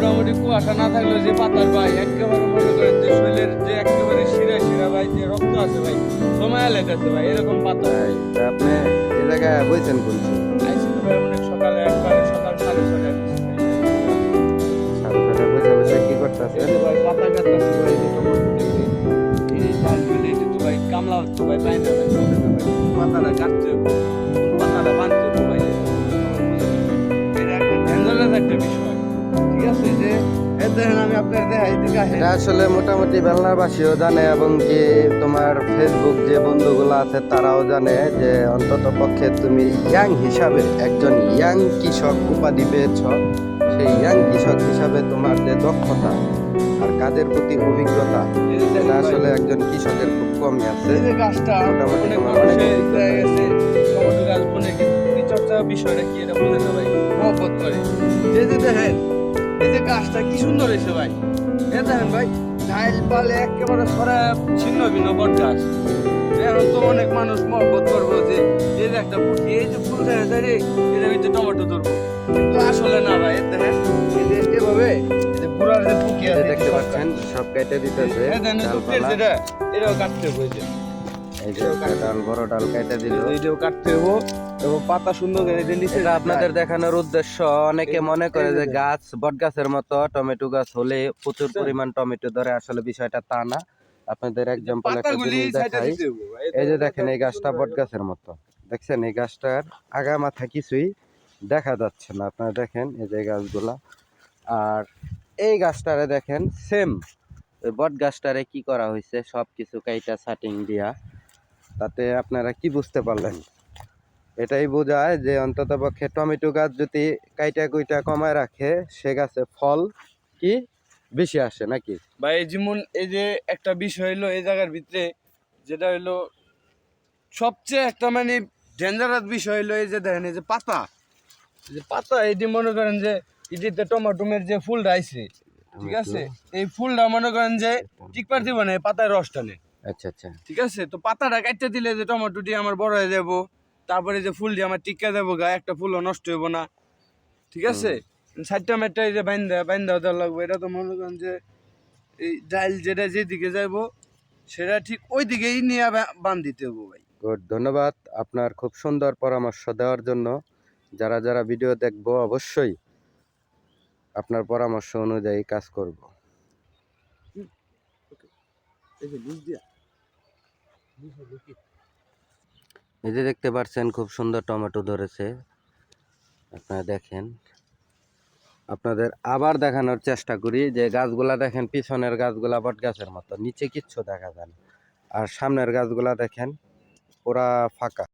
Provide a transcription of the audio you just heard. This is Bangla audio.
মোটামুটি কুয়াশা না থাকলেও যে পাতার ভাই একেবারে মনে করেন যে শরীরের যে একেবারে শিরা শিরা ভাই যে রক্ত আছে ভাই সময় লেগেছে ভাই এরকম পাতা ভাই তা আপনি এই জায়গায় বইছেন কোনছি আইসি তো ভাই অনেক সকালে একবারে সকাল 6:30 সাড়ে ছটা বসে বসে কি করতেছে? এই যে ভাই পাতা কাটতেছে ভাই এই যে টমেটো কেটে এই ডাল বেলে এই যে তো ভাই কামলা হচ্ছে ভাই পাই না ভাই চলে না ভাই পাতাটা কাটতে হবে, পাতাটা বানতে হবে ভাই এটা একটা ডেঞ্জারাস একটা বিষয় ঠিক আছে যে এই দেখেন আমি আপনার দেখাই দিকে এটা আসলে মোটামুটি বেলনাবাসীও জানে এবং কি তোমার ফেসবুক যে বন্ধুগুলো আছে তারাও জানে যে অন্তত পক্ষে তুমি ইয়াং হিসাবে একজন ইয়াং কৃষক উপাধি পেয়েছ। সেই ইয়াং কৃষক হিসাবে তোমার যে দক্ষতা আর কাজের প্রতি অভিজ্ঞতা এটা আসলে একজন কৃষকের খুব কমই আছে। এই যে গাছটা মোটামুটি অনেক তোমার মানুষে অনেক দেখা গেছে টমেটো গাছ বলে কিন্তু পরিচর্যা বিষয়টা কি এটা বলে না ভাই মহব্বত করে এই যে দেখেন এই যে গাছটা কি সুন্দর হয়েছে ভাই এই দেখেন ভাই ঝাইল পালে একেবারে সরা ছিন্ন ভিন্ন বট গাছ এখন তো অনেক মানুষ মহব্বত করবো যে এই যে একটা ফুল এই যে ফুল দেখা যায় রে এর ভিতরে টমেটো ধরবো কিন্তু আসলে না ভাই এই দেখেন এই যে এভাবে এই যে পুরার যে পুকি এই আছে যে দেখতে পাচ্ছেন সব কেটে দিতেছে এই দেখেন তো ডালপালা। যেটা এটাও কাটতে হয়েছে এই যে একটা ডাল বড় ডাল কেটে দিল। এইটাও কাটতে হবো এবং পাতা সুন্দর করে এটা নিচে এটা আপনাদের দেখানোর উদ্দেশ্য অনেকে মনে করে যে গাছ বট গাছের মতো টমেটো গাছ হলে প্রচুর পরিমাণ টমেটো ধরে, আসলে বিষয়টা তা না। আপনাদের এক্সাম্পল একটা জিনিস দেখাই। এই যে দেখেন এই গাছটা বট গাছের মতো, দেখছেন এই গাছটার আগা মাথা কিছুই দেখা যাচ্ছে না। আপনারা দেখেন এই যে গাছগুলা, আর এই গাছটারে দেখেন সেম ওই বট গাছটারে কি করা হয়েছে সব কিছু কাইটা সাটিং দিয়া। তাতে আপনারা কি বুঝতে পারলেন? এটাই বোঝায় যে অন্তত পক্ষে টমেটো গাছ যদি কাইটা কুইটা কমায় রাখে সে গাছে ফল কি বেশি আসে নাকি? ভাই যেমন এই যে একটা বিষয় হলো এই জায়গার ভিতরে যেটা হলো সবচেয়ে একটা মানে ডেঞ্জারাস বিষয় হলো এই যে দেখেন এই যে পাতা, এই যে পাতা এই যে মনে করেন যে ইডিতে টমেটোমের যে ফুলটা আইছে ঠিক আছে এই ফুলটা মনে করেন যে টিকপার দিব না এই পাতায় রস টানে। আচ্ছা আচ্ছা ঠিক আছে তো পাতাটা কাটতে দিলে যে টমেটোটি আমার বড় হয়ে যাবো, তারপরে যে ফুলটি আমার টিকা দেবো গা একটা ফুলও নষ্ট হইব না ঠিক আছে। সাইডটা মেটটা এই যে বাইন্দা দেওয়া লাগবে এটা তো মনে করেন যে এই ডাইল যেটা যেদিকে যাইবো সেটা ঠিক ওই দিকেই নিয়ে বান দিতে হবো ভাই। গুড, ধন্যবাদ আপনার খুব সুন্দর পরামর্শ দেওয়ার জন্য। যারা যারা ভিডিও দেখবো অবশ্যই আপনার পরামর্শ অনুযায়ী কাজ করব। এই যে দেখতে পাচ্ছেন খুব সুন্দর টমেটো ধরেছে, আপনারা দেখেন। আপনাদের আবার দেখানোর চেষ্টা করি যে গাছগুলা দেখেন, পিছনের গাছগুলা বট গাছের মতো, নিচে কিচ্ছু দেখা যায় না, আর সামনের গাছগুলা দেখেন পুরা ফাঁকা।